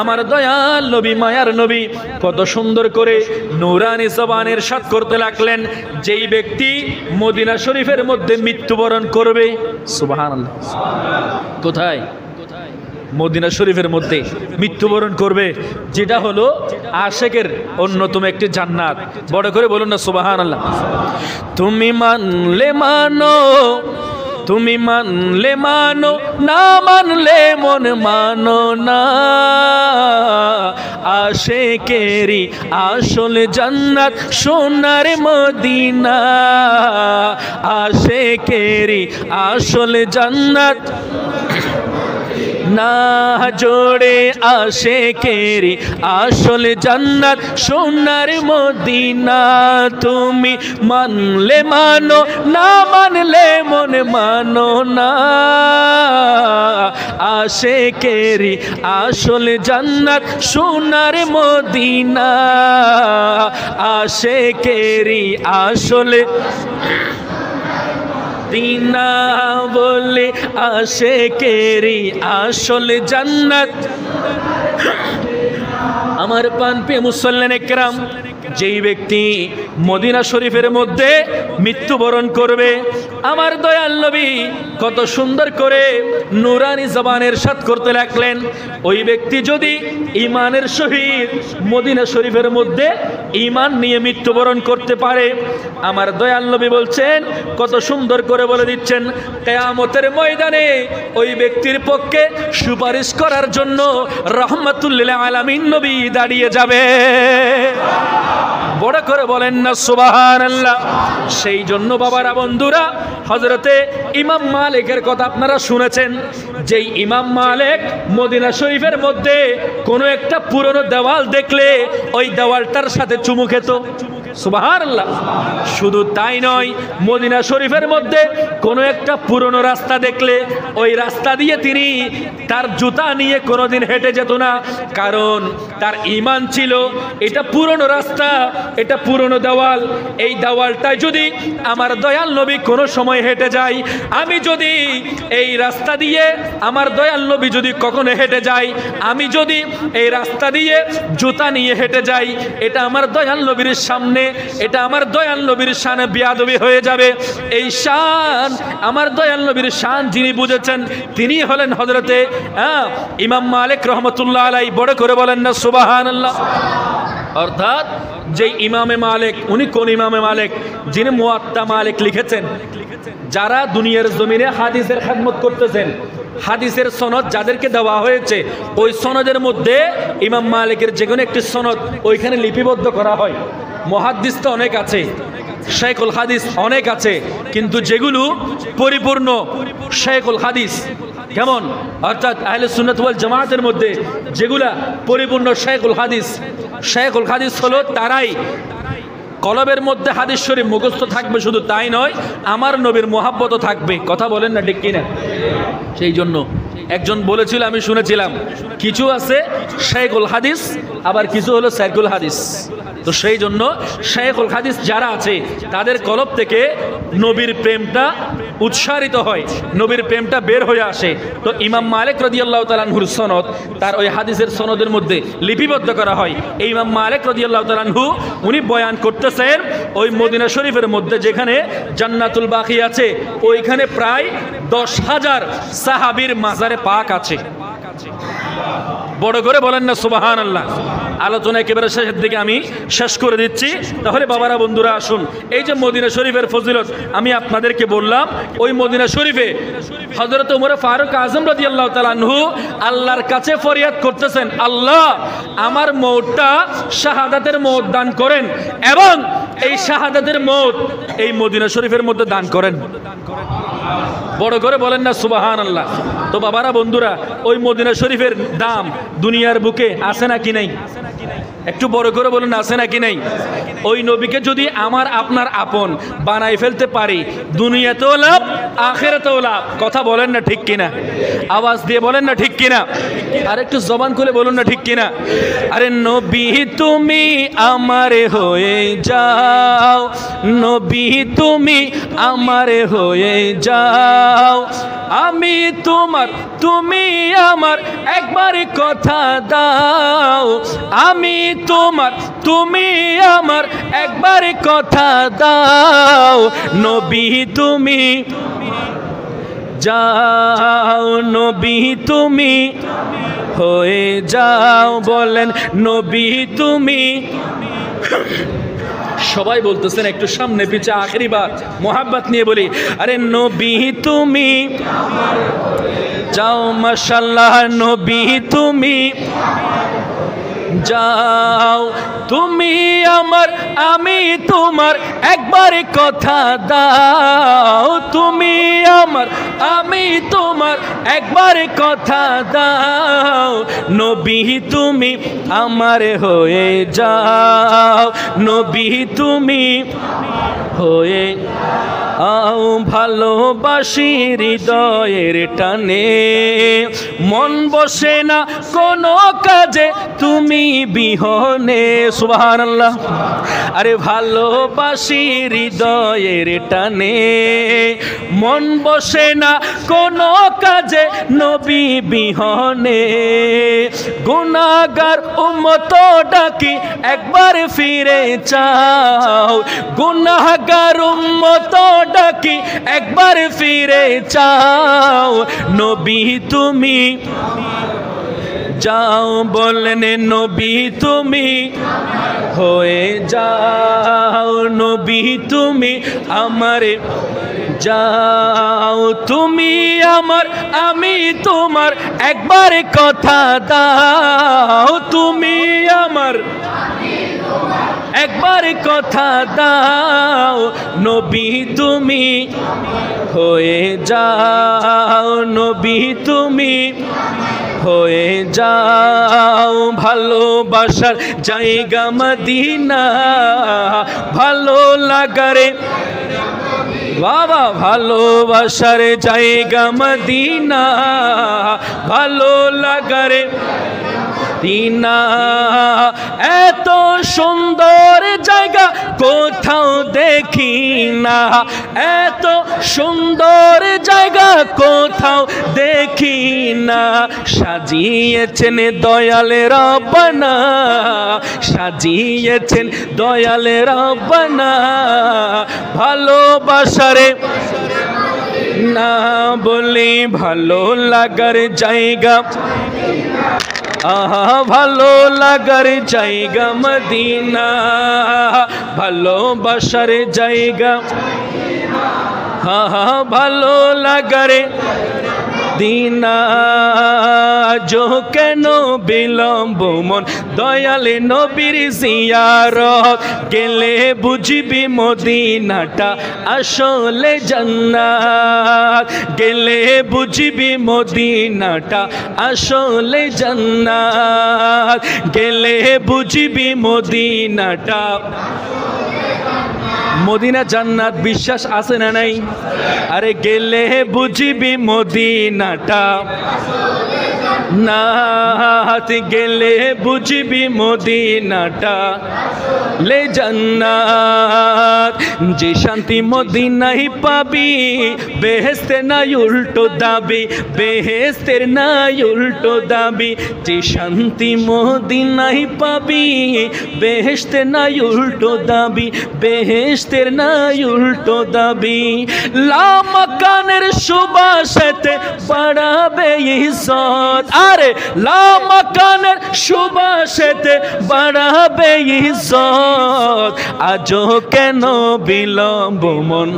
আমার দয়াল নবী মায়ার নবী কত সুন্দর করে নূরানি জবানের সাথ করতে লাগলেন, যেই ব্যক্তি মদিনা শরীফের মধ্যে মৃত্যুবরণ করবে। সুবহানাল্লাহ। কোথায়? মদিনা শরীফের মধ্যে মৃত্যুবরণ করবে, যেটা হলো আশেকের অন্যতম একটি জান্নাত। বড় করে বলুন না সুবহানাল্লাহ। তুমি মানলে মানো, তুমি মানলে মানো, না মানলে মন মানো না। আশেকেরি আসল জান্নাত সোনার মদিনা, আশেকেরি আসল জান্নাত না জোড়ে আশেকেরি আসল জান্নাত সোনার মদিনা। তুমি মানলে মানো, না মানলে মন মানো না। আশেকেরি আসল জান্নাত সোনার মদিনা, আশেকেরি আসল দিনা বলে আশেকেরি আসল জান্নাত। আমার প্রাণপ্রিয় মুসল্লিন একরাম, যেই ব্যক্তি মদিনা শরীফের মধ্যে মৃত্যুবরণ করবে, আমার দয়াল নবী কত সুন্দর করে নূরানি জবানের সাথ করতে লাগলেন, ওই ব্যক্তি যদি ঈমানের সহিত মদিনা শরীফের মধ্যে ঈমান নিয়ে মৃত্যুবরণ করতে পারে, আমার দয়াল নবী বলছেন, কত সুন্দর করে বলে দিচ্ছেন, কিয়ামতের ময়দানে ওই ব্যক্তির পক্ষে সুপারিশ করার জন্য রাহমাতুল লিল আলামিন নবী দাঁড়িয়ে যাবে। বড় করে বলেন না সুবহানাল্লাহ। সেই জন্য বাবারা বন্ধুরা, হযরতে ইমাম মালিকের কথা আপনারা শুনেছেন, যেই ইমাম মালিক মদিনা শরীফের মধ্যে কোনো একটা পুরনো দেওয়াল দেখলে ওই দেওয়ালটার সাথে চুমু খেত। সুবহানাল্লাহ। শুধু তাই নয়, মদিনা শরীফের মধ্যে কোনো একটা পুরনো রাস্তা দেখলে ওই রাস্তা দিয়ে তিনি তার জুতা নিয়ে কোনোদিন হেঁটে যেত না, কারণ তার ঈমান ছিল এটা পুরনো রাস্তা, এটা পুরনো দেওয়াল, এই দেওয়ালটায় যদি আমার দয়াল নবী কোনো সময় হেঁটে যায়, আমি যদি এই রাস্তা দিয়ে আমার দয়াল নবী যদি কখনো হেঁটে যায়, আমি যদি এই রাস্তা দিয়ে জুতা নিয়ে হেঁটে যাই, এটা আমার দয়াল নবীর সামনে, এটা আমার দয়াল নবীর শানে বেয়াদবি হয়ে যাবে। এই শান আমার দয়াল নবীর শান যিনি বুঝেছেন তিনি হলেন হযরতে ইমাম মালিক রহমতুল্লাহ আলাইহি। বড় করে বলেন না সুবহানাল্লাহ। অর্থাৎ যেই ইমামে মালিক, উনি কোন ইমামে মালিক? যিনি মুয়াত্তা মালিক লিখেছেন। যারা দুনিয়ার জমিনে হাদিসের খেদমত করতেছেন, হাদিসের সনদ যাদেরকে দেওয়া হয়েছে, ওই সনদের মধ্যে ইমাম মালিকের যে কোনো একটি সনদ ওইখানে লিপিবদ্ধ করা হয়। মুহাদ্দিস তো অনেক আছে, শাইখুল হাদিস অনেক আছে, কিন্তু যেগুলো পরিপূর্ণ শাইখুল হাদিস, কেমন? অর্থাৎ আহলে সুন্নাত ওয়াল জামাতের মধ্যে যেগুলা পরিপূর্ণ শাইখুল হাদিস, শাইখুল হাদিস হলো তারাই কলবের মধ্যে হাদিস শরীফ মুখস্থ থাকবে, শুধু তাই নয় আমার নবীর মোহাব্বতও থাকবে। কথা বলেন না ঠিক কিনা? সেই জন্য একজন বলেছিল, আমি শুনেছিলাম, কিছু আছে শাইখুল হাদিস, আবার কিছু হলো সাইকুল হাদিস। তো সেই জন্য শাইখুল হাদিস যারা আছে তাদের কলব থেকে নবীর প্রেমটা উৎসারিত হয়, নবীর প্রেমটা বের হয়ে আসে। তো ইমাম মালিক রাদিয়াল্লাহু তাআলা আনহুর সনদ তার ওই হাদিসের সনদের মধ্যে লিপিবদ্ধ করা হয়। এই ইমাম মালিক রাদিয়াল্লাহু তাআলা আনহু উনি বয়ান করতেছেন, ওই মদিনা শরীফের মধ্যে যেখানে জান্নাতুল বাকি আছে, ওইখানে প্রায় 10,000 সাহাবীর মাজারে পাক আছে। বড় করে বলেন না সুবহানাল্লাহ। আলোচনা একেবারে শেষের দিকে আমি শেষ করে দিচ্ছি। তাহলে বাবারা বন্ধুরা আসুন, এই যে মদিনা শরীফের ফজিলত আমি আপনাদেরকে বললাম, ওই মদিনা শরীফে হযরত ওমর ফারুক আজম রাদিয়াল্লাহু তাআলা আনহু আল্লাহর কাছে ফরিয়াদ করতেছেন, আল্লাহ আমার মওতটা শাহাদাতের মওত দান করেন, এবং এই শাহাদাতের মওত এই মদিনা শরীফের মধ্যে দান করেন। বড় করে বলেন না সুবহানাল্লাহ। তো বাবারা বন্ধুরা, ওই মদিনা শরীফের দাম দুনিয়ার বুকে আছে নাকি নাই? একটু বড় করে বলুন, আছে নাকি নাই? ওই নবীকে যদি আমার আপনার আপন বানাই ফেলতে পারি, দুনিয়াতেও লাভ, আখিরাতেও লাভ। কথা বলেন না ঠিক কিনা? আওয়াজ দিয়ে বলেন না ঠিক কিনা? আর একটু জবান খুলে বলুন না ঠিক কিনা? আরে নবী তুমি আমার হয়ে যাও, নবী তুমি আমার হয়ে যাও, আমি তোমার তুমি আমার একবার কথা দাও, আমি তোমার তুমি আমার একবার কথা দাও, নবী তুমি যাও, নবী তুমি হয়ে যাও। বলেন নবী তুমি। সবাই বলতেছেন, একটু সামনে পিছে আখেরি বার মোহাব্বত নিয়ে বলি, আরে নবী তুমি যাও, মাশাআল্লাহ, নবী তুমি যাও, তুমি আমার আমি তোমার একবার কথা দাও, তুমি আমার আমি তোমার একবার কথা দাও, নবী তুমি আমার হয়ে যাও, নবী তুমি হয়ে আও। ভালোবাসি হৃদয়ের টানে, মন বসে না কোনো কাজে তুমি বিহনে। সুবহানাল্লাহ। আরে ভালোবাসি হৃদয়ের টানে, মন বসে না কোনো কাজে নবী বিহনে। গুনাহগার উম্মত ডাকি একবার ফিরে চাও, গুনাহগার উম্মত ডাকি একবার ফিরে চাও, নবী তুমি যাও। বলেন নবী তুমি হয়ে যাও, নবী তুমি আমার যাও, তুমি আমার আমি তোমার একবার কথা দাও, তুমি আমার একবার কথা দাও, নবী তুমি হয়ে যাও, নবী তুমি হয়ে যাও। ভালোবাসার জায়গা মদিনা, ভালো লাগারে বাবা, ভালোবাসার জায়গা মদিনা, ভালো লাগারে মদিনা। এত সুন্দর জায়গা কোথাও দেখি না, এত সুন্দর জায়গা কোথাও দেখি না, সাজিয়েছেন দয়াল রব্বানা, সাজিয়েছেন দয়াল রব্বানা। ভালোবাসারে না বলি ভালো লাগার জায়গা, আহা ভালো লাগার জায়গা মদিনা, ভালোবাসার জায়গা, হা ভালো লাগারে দিনা। যো কেন বিলম্ব মন দয়ালে নবীর জিয়ারত, গেলে বুঝবি মদিনাটা আসলে জান্নাত, গেলে বুঝবি মদিনাটা আসলে জান্নাত, গেলে বুঝবি মদিনাটা। মদিনা জান্নাত বিশ্বাস আছে না নাই? আরে গেলে বুঝবি মদিনাটা, নাত গেলে বুঝবি মদিনাটা লে জান্নাত। যে শান্তি মদিনায় পাবি, বেহেশতের নাই উল্টো দাবি, বেহেশতের নাই উল্টো দাবি। যে শান্তি মদিনায় পাবি, বেহেশতের নাই উল্টো দাবি, বেহেশতের নাই উল্টো দাবি। লামাকানের সুবাসেতে বাড়াবে ইজ্জত, আরে লামাকানের সুবাসেতে বাড়াবে ইজ্জত। আজও কেন বিলম্ব মন,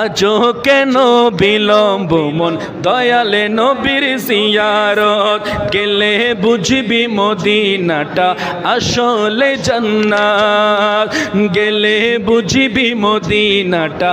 আজও কেন বিলম্ব মন দয়ালে নবীর জিয়ারত গেলে বুঝবি মদিনাটা আসলে জান্নাত গেলে বুঝবি মদিনাটা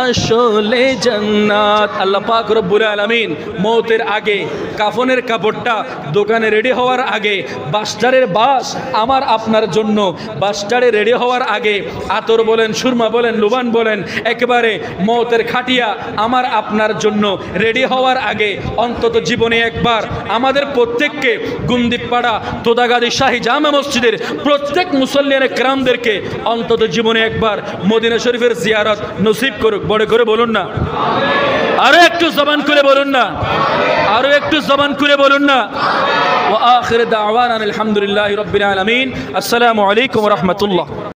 আসলে জান্নাত। আল্লাহ পাক রব্বুল আলামিন মওতের আগে কাফনের কাপড়টা দোকানে রেডি হওয়ার আগে বাসটারের বাস আমার আপনার জন্য বাসটারে রেডি হওয়ার আগে আতর বলেন সুরমা বলেন লুবান বলেন একেবারে মওতের খাটিয়া আমার আপনার জন্য রেডি হওয়ার আগে অন্তত জীবনে একবার আমাদের প্রত্যেককে গুন্দিপাড়া তোদাগাদি শাহী জামে মসজিদের প্রত্যেক মুসল্লিয়ানে কেরামদেরকে অন্তত জীবনে একবার মদিনা শরীফের জিয়ারত নসিব করুক। বড় করে বলুন না, আরো একটু জবান করে বলুন না, আরো একটু জবান করে বলুন না। ওয়া আখির দাওয়ানা আলহামদুলিল্লাহি রাব্বিল আলামিন। আসসালামু আলাইকুম ওয়া রাহমাতুল্লাহ।